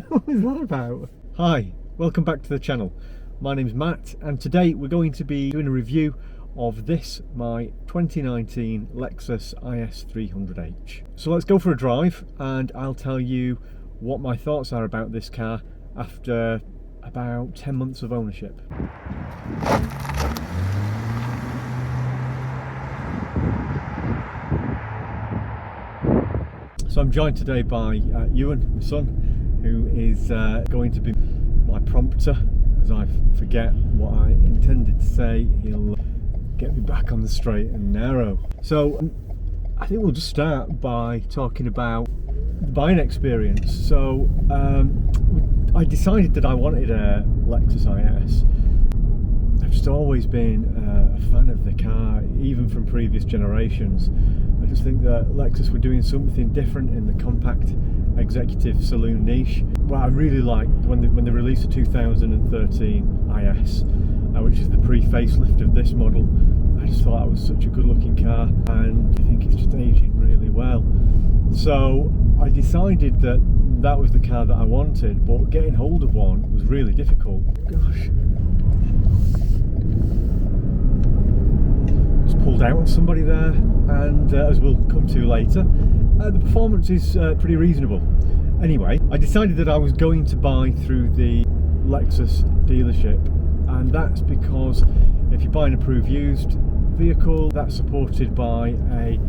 What was that about? Hi, welcome back to the channel. My name's Matt, and today we're going to be doing a review of this, my 2019 Lexus IS300h. So let's go for a drive and I'll tell you what my thoughts are about this car after about 10 months of ownership. So I'm joined today by Ewan, my son, who is going to be my prompter as I forget what I intended to say. He'll get me back on the straight and narrow. So I think we'll just start by talking about the buying experience. So I decided that I wanted a Lexus IS. I've just always been a fan of the car, even from previous generations. I just think that Lexus were doing something different in the compact executive saloon niche. What I really liked when they released the 2013 IS, which is the pre-facelift of this model, I just thought that was such a good looking car, and I think it's just aging really well. So I decided that that was the car that I wanted, but getting hold of one was really difficult. Gosh. Just pulled out on somebody there, and as we'll come to later, the performance is pretty reasonable. Anyway, I decided that I was going to buy through the Lexus Dealership, and that's because if you buy an approved used vehicle, that's supported by a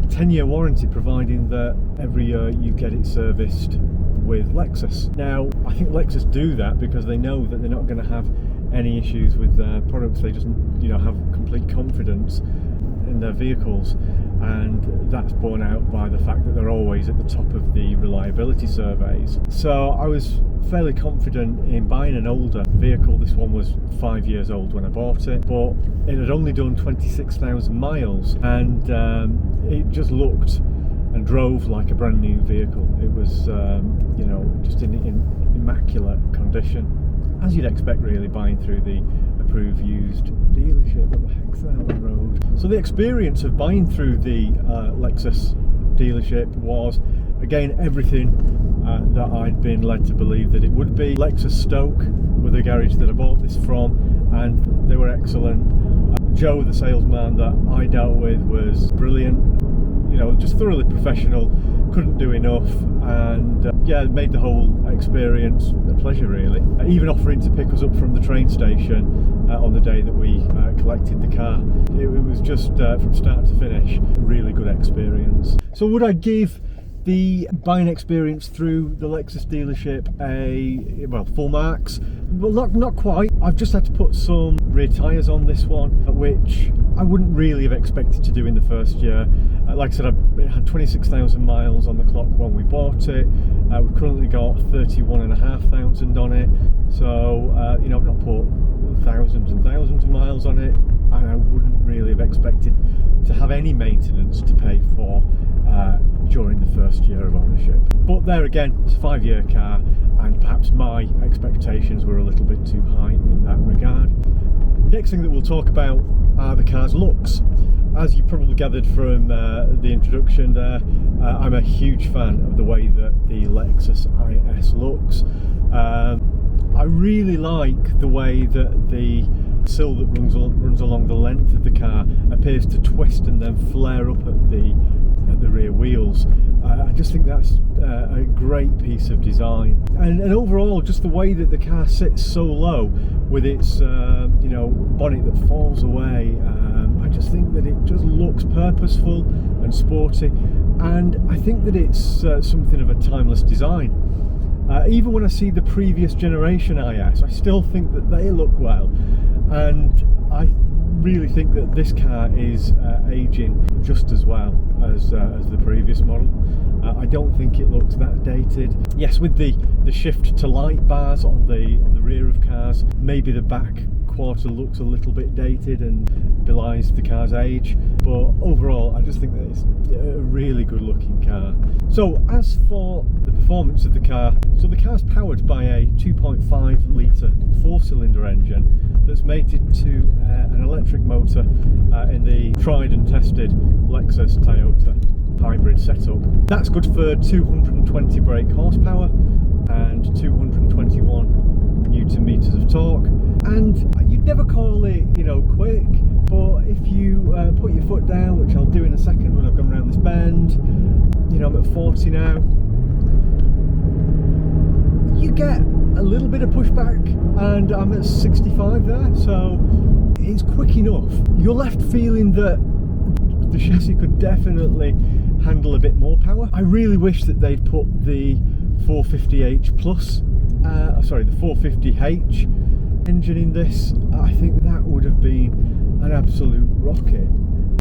10-year warranty, providing that every year you get it serviced with Lexus. Now, I think Lexus do that because they know that they're not going to have any issues with their products. They just, have complete confidence in their vehicles, and that's borne out by the fact that they're always at the top of the reliability surveys. So I was fairly confident in buying an older vehicle. This one was 5 years old when I bought it, but it had only done 26,000 miles, and it just looked and drove like a brand new vehicle. It was just in immaculate condition, as you'd expect really, buying through the approved used dealership. What the heck's that on the road? So the experience of buying through the Lexus dealership was, again, everything that I'd been led to believe that it would be. Lexus Stoke were the garage that I bought this from, and they were excellent. Joe, the salesman that I dealt with, was brilliant. Just thoroughly professional, couldn't do enough, and made the whole experience a pleasure really. Even offering to pick us up from the train station on the day that we collected the car. It was just from start to finish a really good experience. So would I give the buying experience through the Lexus dealership full marks? Well, not quite. I've just had to put some rear tyres on this one, which I wouldn't really have expected to do in the first year. Like I said, it had 26,000 miles on the clock when we bought it. We've currently got 31,500 on it. So, I've not put thousands and thousands of miles on it, and I wouldn't really have expected to have any maintenance to pay for during the first year of ownership. But there again, it's a 5-year car, and perhaps my expectations were a little bit too high in that regard. Next thing that we'll talk about are the car's looks. As you probably gathered from the introduction there, I'm a huge fan of the way that the Lexus IS looks. I really like the way that the sill that runs along the length of the car appears to twist and then flare up at the rear wheels. I just think that's a great piece of design, and overall just the way that the car sits so low with its bonnet that falls away. I just think that it just looks purposeful and sporty, and I think that it's something of a timeless design. Even when I see the previous generation IS, I still think that they look well, and I really think that this car is aging just as well as the previous model. I don't think it looks that dated. Yes, with the shift to light bars on the rear of cars, maybe the back quarter looks a little bit dated and belies the car's age, but overall I just think that it's a really good looking car. So as for the performance of the car, so the car's powered by a 2.5 litre 4-cylinder engine that's mated to an electric motor in the tried and tested Lexus Toyota hybrid setup. That's good for 220 brake horsepower, and 221 Newton meters of torque. And you'd never call it, you know, quick, but if you put your foot down, which I'll do in a second when I've gone around this bend, you know, I'm at 40 now, you get a little bit of pushback, and I'm at 65 there, so it's quick enough. You're left feeling that the chassis could definitely handle a bit more power. I really wish that they'd put the 450h plus, sorry, the 450h engine in this. I think that would have been an absolute rocket.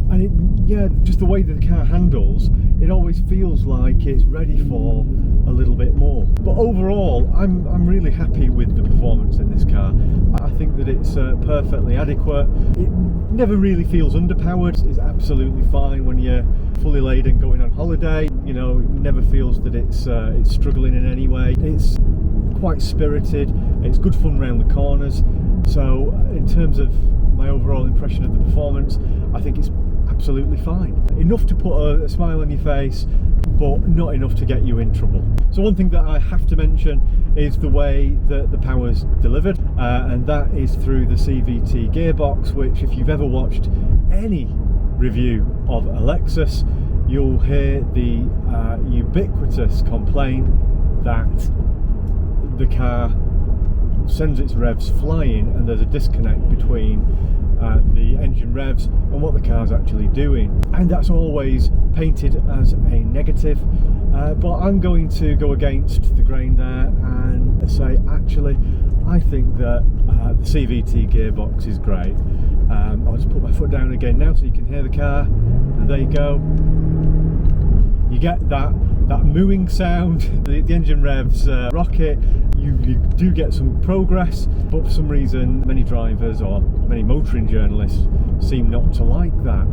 And it, yeah, just the way that the car handles, it always feels like it's ready for a little bit more. But overall, I'm really happy with the performance in this car. I think that it's perfectly adequate. It never really feels underpowered. It's absolutely fine when you're fully laden going on holiday. You know, it never feels that it's struggling in any way. It's quite spirited. It's good fun around the corners. So in terms of my overall impression of the performance, I think it's absolutely fine. Enough to put a smile on your face, but not enough to get you in trouble. So one thing that I have to mention is the way that the power's delivered, and that is through the CVT gearbox, which if you've ever watched any review of a Lexus, you'll hear the ubiquitous complaint that the car sends its revs flying and there's a disconnect between the engine revs and what the car's actually doing, and that's always painted as a negative, but I'm going to go against the grain there and say actually I think that the CVT gearbox is great. I'll just put my foot down again now so you can hear the car, and there you go. You get that mooing sound, the engine revs rocket. You do get some progress, but for some reason many drivers or many motoring journalists seem not to like that.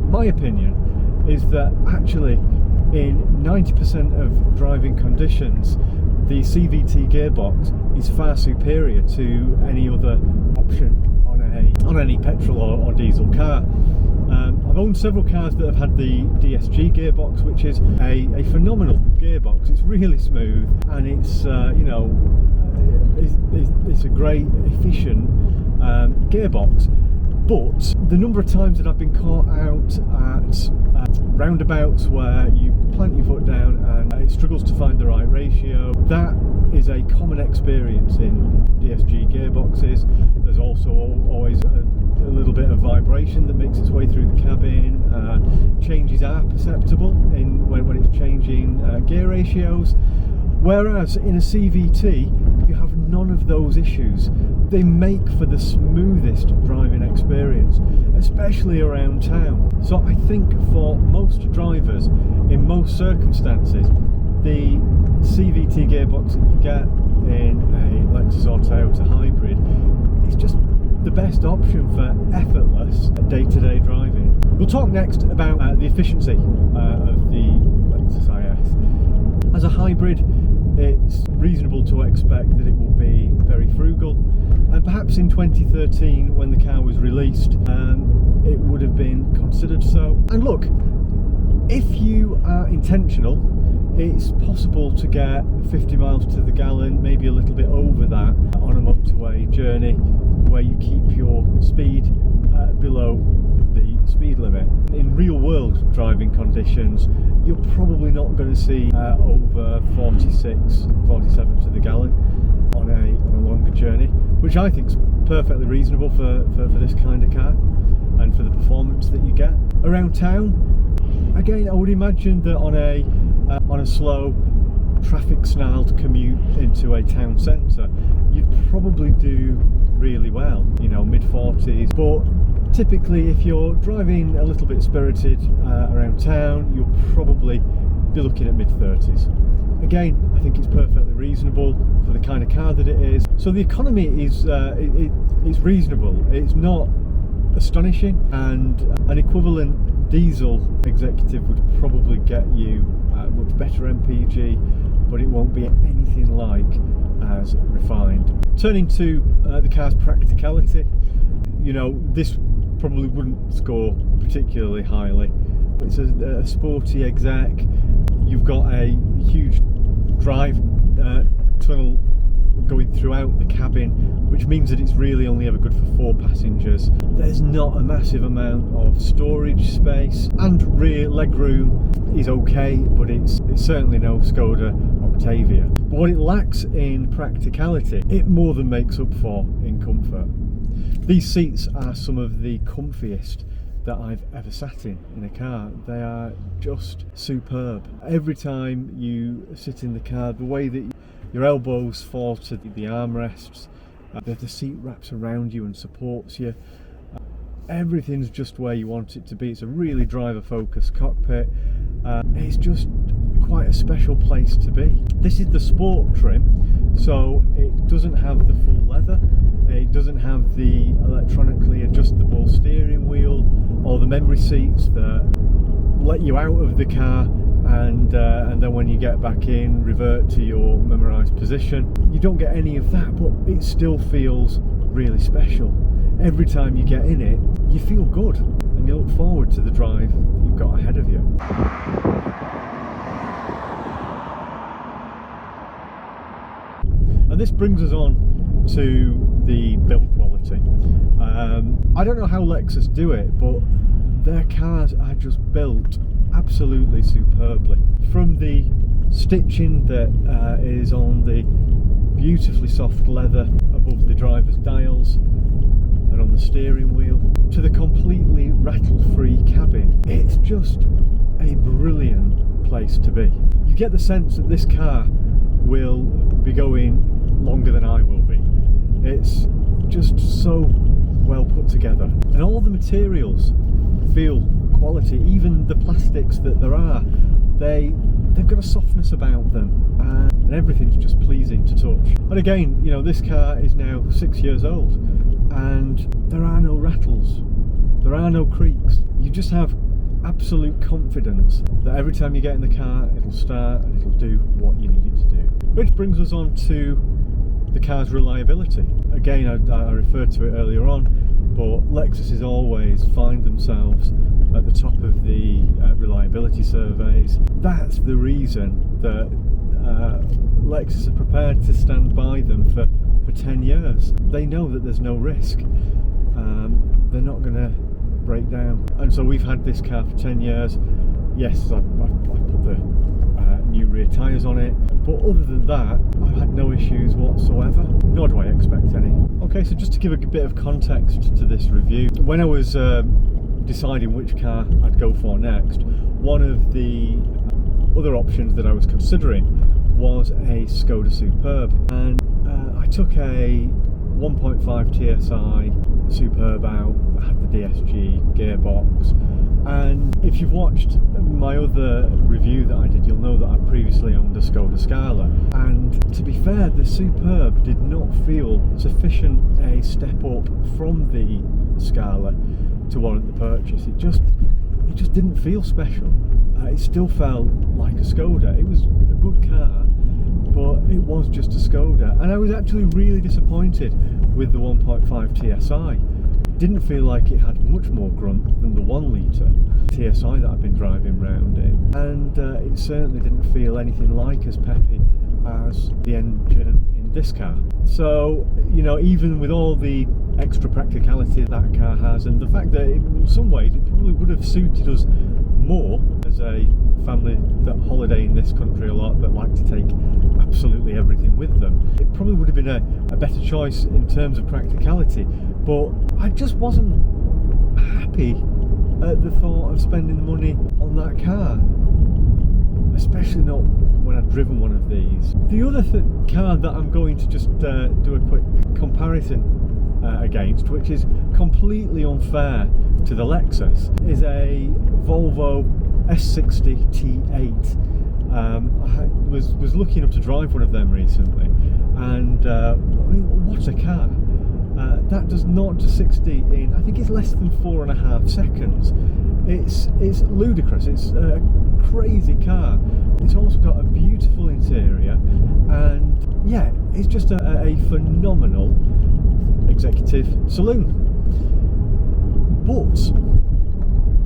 My opinion is that actually in 90% of driving conditions the CVT gearbox is far superior to any other option on any petrol or diesel car. I've owned several cars that have had the DSG gearbox, which is a phenomenal gearbox. It's really smooth, and it's you know, it's a great efficient gearbox. But the number of times that I've been caught out at roundabouts where you plant your foot down and it struggles to find the right ratio, that is a common experience in DSG gearboxes. There's also always a little bit of vibration that makes its way through the cabin. Changes are perceptible when it's changing gear ratios, whereas in a CVT you have none of those issues. They make for the smoothest driving experience, especially around town. So I think for most drivers in most circumstances, the CVT gearbox that you get in a Lexus or Toyota hybrid is just the best option for effortless day-to-day driving. We'll talk next about the efficiency of the Lexus IS. As a hybrid, it's reasonable to expect that it will be very frugal, and perhaps in 2013 when the car was released it would have been considered so. And look, if you are intentional, it's possible to get 50 miles to the gallon, maybe a little bit over that, on a motorway journey where you keep your speed below the speed limit. In real world driving conditions, you're probably not going to see over 46, 47 to the gallon on a longer journey, which I think is perfectly reasonable for this kind of car and for the performance that you get. Around town, again, I would imagine that on a slow, traffic snarled commute into a town centre, you'd probably do really well, you know, mid-40s. But typically if you're driving a little bit spirited around town, you'll probably be looking at mid-30s. Again, I think it's perfectly reasonable for the kind of car that it is. So the economy is it's reasonable. It's not astonishing, and an equivalent diesel executive would probably get you much better MPG, but it won't be anything like as refined. Turning to the car's practicality, you know, this probably wouldn't score particularly highly. It's a sporty exec. You've got a huge drive tunnel going throughout the cabin, which means that it's really only ever good for 4 passengers. There's not a massive amount of storage space, and rear legroom is okay, but it's certainly no Skoda Octavia. But what it lacks in practicality, it more than makes up for in comfort. These seats are some of the comfiest that I've ever sat in a car. They are just superb. Every time you sit in the car, the way that your elbows fall to the armrests, the seat wraps around you and supports you. Everything's just where you want it to be. It's a really driver-focused cockpit. It's just quite a special place to be. This is the sport trim, so it doesn't have the full leather. It doesn't have the electronically adjustable steering wheel or the memory seats that let you out of the car and then when you get back in, revert to your memorised position. You don't get any of that, but it still feels really special. Every time you get in it, you feel good and you look forward to the drive that you've got ahead of you. And this brings us on to the build quality. I don't know how Lexus do it, but their cars are just built absolutely superbly. From the stitching that is on the beautifully soft leather above the driver's dials and on the steering wheel, to the completely rattle-free cabin, it's just a brilliant place to be. You get the sense that this car will be going longer than I will be. It's just so well put together, and all the materials feel quality. Even the plastics that there are, they've got a softness about them, and everything's just pleasing to touch. And again, you know, this car is now 6 years old and there are no rattles, there are no creaks. You just have absolute confidence that every time you get in the car, it'll start and it'll do what you need it to do. Which brings us on to the car's reliability. Again, I referred to it earlier on, but Lexus always find themselves at the top of the reliability surveys. That's the reason that Lexus are prepared to stand by them for 10 years. They know that there's no risk. They're not going to break down. And so we've had this car for 10 years. Yes, I've put the new rear tyres on it, but other than that, I've had no issues whatsoever, nor do I expect any. Okay, so just to give a bit of context to this review, when I was deciding which car I'd go for next, one of the other options that I was considering was a Skoda Superb, and I took a 1.5 TSI Superb out. I had the DSG gearbox, and if you've watched my other review that I did, you'll know that I've previously owned a Skoda Scala, and to be fair, the Superb did not feel sufficient a step up from the Scala to warrant the purchase. It just didn't feel special. It still felt like a Skoda. It was a good car, but it was just a Skoda, and I was actually really disappointed with the 1.5 TSI. It didn't feel like it had much more grunt than the 1 litre TSI that I've been driving around in, and it certainly didn't feel anything like as peppy as the engine in this car. So, you know, even with all the extra practicality that car has, and the fact that in some ways it probably would have suited us more as a family that holiday in this country a lot, that like to take absolutely everything with them, it probably would have been a better choice in terms of practicality. But I just wasn't happy at the thought of spending the money on that car, especially not when I've driven one of these. The other car that I'm going to just do a quick comparison against, which is completely unfair to the Lexus, is a Volvo S60 T8. I was lucky enough to drive one of them recently, and I mean, what a car! That does 0 to 60 in, I think it's less than 4.5 seconds. It's ludicrous. It's a crazy car. It's also got a beautiful interior, and yeah, it's just a phenomenal executive saloon. But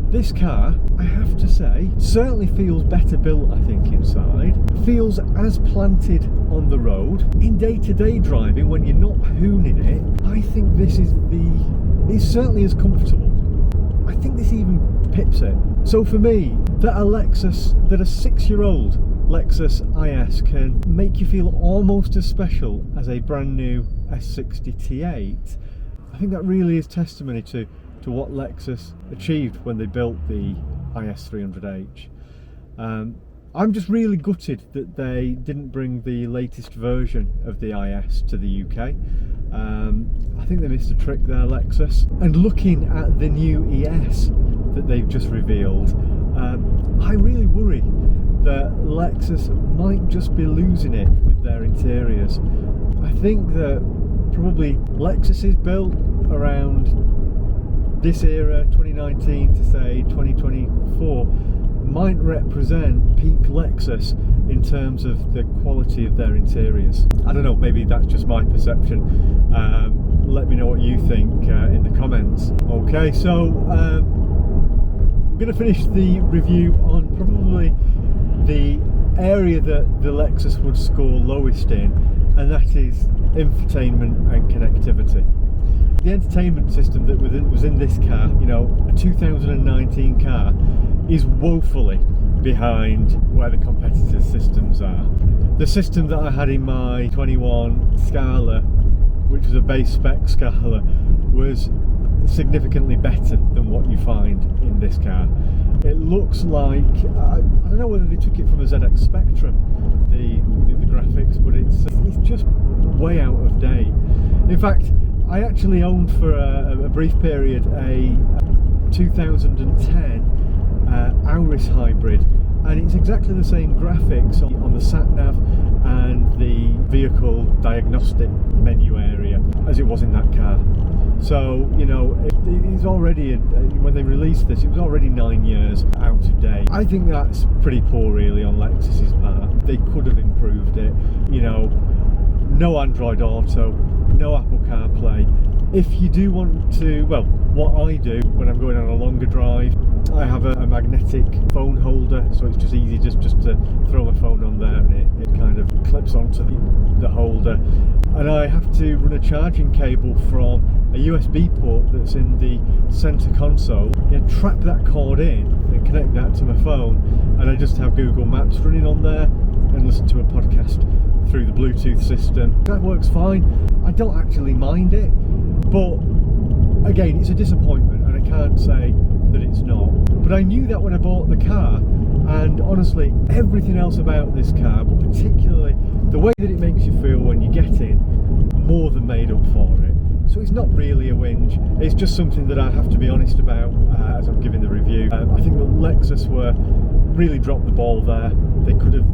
This car, I have to say, certainly feels better built, I think, inside. Feels as planted on the road. In day-to-day driving, when you're not hooning it, I think this is it's certainly as comfortable. I think this even pips it. So for me, that a 6-year-old Lexus IS can make you feel almost as special as a brand new S60 T8, I think that really is testimony to what Lexus achieved when they built the IS300h. I'm just really gutted that they didn't bring the latest version of the IS to the UK. I think they missed a trick there, Lexus. And looking at the new ES that they've just revealed, I really worry that Lexus might just be losing it with their interiors. I think that probably Lexus is built around this era, 2019 to say 2024, might represent peak Lexus in terms of the quality of their interiors. I don't know, maybe that's just my perception. Let me know what you think in the comments. Okay, so I'm going to finish the review on probably the area that the Lexus would score lowest in, and that is infotainment and connectivity. The entertainment system that was in this car, you know, a 2019 car, is woefully behind where the competitors' systems are. The system that I had in my 21 Scala, which was a base spec Scala, was significantly better than what you find in this car. It looks like, I don't know whether they took it from a ZX Spectrum, the graphics, but it's just way out of date. In fact, I actually owned for a brief period a 2010 Auris hybrid, and it's exactly the same graphics on the sat-nav and the vehicle diagnostic menu area as it was in that car. So, you know, it's already, when they released this, it was already 9 years out of date. I think that's pretty poor really on Lexus's part. They could have improved it. You know, no Android Auto, no Apple CarPlay. If you do want to, well, what I do when I'm going on a longer drive, I have a magnetic phone holder, so it's just easy just to throw my phone on there, and it kind of clips onto the holder. And I have to run a charging cable from a USB port that's in the center console, and trap that cord in and connect that to my phone, and I just have Google Maps running on there and listen to a podcast through the Bluetooth system. That works fine. I don't actually mind it, but again, it's a disappointment, and I can't say that it's not. But I knew that when I bought the car, and honestly, everything else about this car, but particularly the way that it makes you feel when you get in, more than made up for it. So it's not really a whinge, it's just something that I have to be honest about as I'm giving the review. I think that Lexus really dropped the ball there. They could have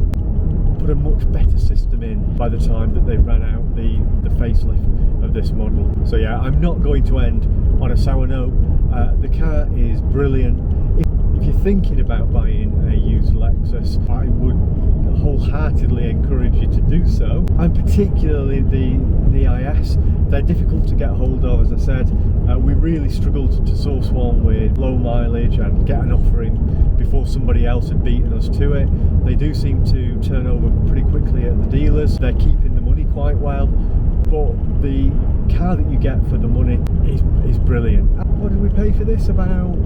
put a much better system in by the time that they ran out the facelift of this model. So yeah, I'm not going to end on a sour note. The car is brilliant. If you're thinking about buying a used Lexus, I would wholeheartedly encourage you to do so, and particularly the IS. They're difficult to get hold of, as I said. We really struggled to source one with low mileage and get an offer in before somebody else had beaten us to it. They do seem to turn over pretty quickly at the dealers. They're keeping the money quite well, but the car that you get for the money is brilliant. What did we pay for this? About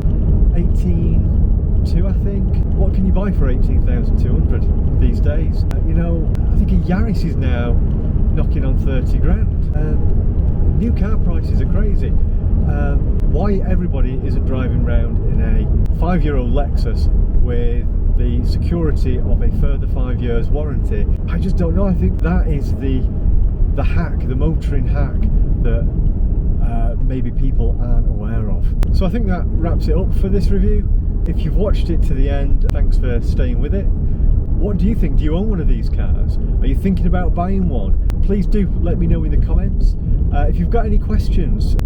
18.2, I think. What can you buy for 18,200 these days? You know, I think a Yaris is now knocking on 30 grand. New car prices are crazy. Why everybody isn't driving around in a 5-year-old Lexus with the security of a further 5 years warranty, I just don't know. I think that is the hack, the motoring hack that maybe people aren't aware of. So I think that wraps it up for this review. If you've watched it to the end, thanks for staying with it. What do you think? Do you own one of these cars? Are you thinking about buying one? Please do let me know in the comments. If you've got any questions,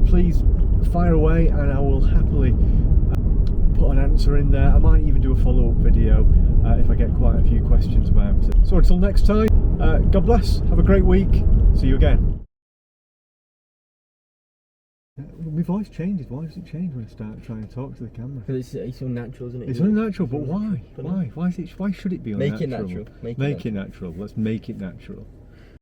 please fire away, and I will happily put an answer in there. I might even do a follow-up video if I get quite a few questions about it. So until next time, God bless, have a great week, see you again. My voice changes. Why does it change when I start trying to talk to the camera? Because it's unnatural, isn't it? It's unnatural, but why? Why? Why should it be unnatural? Make it natural. Make it natural. Let's make it natural.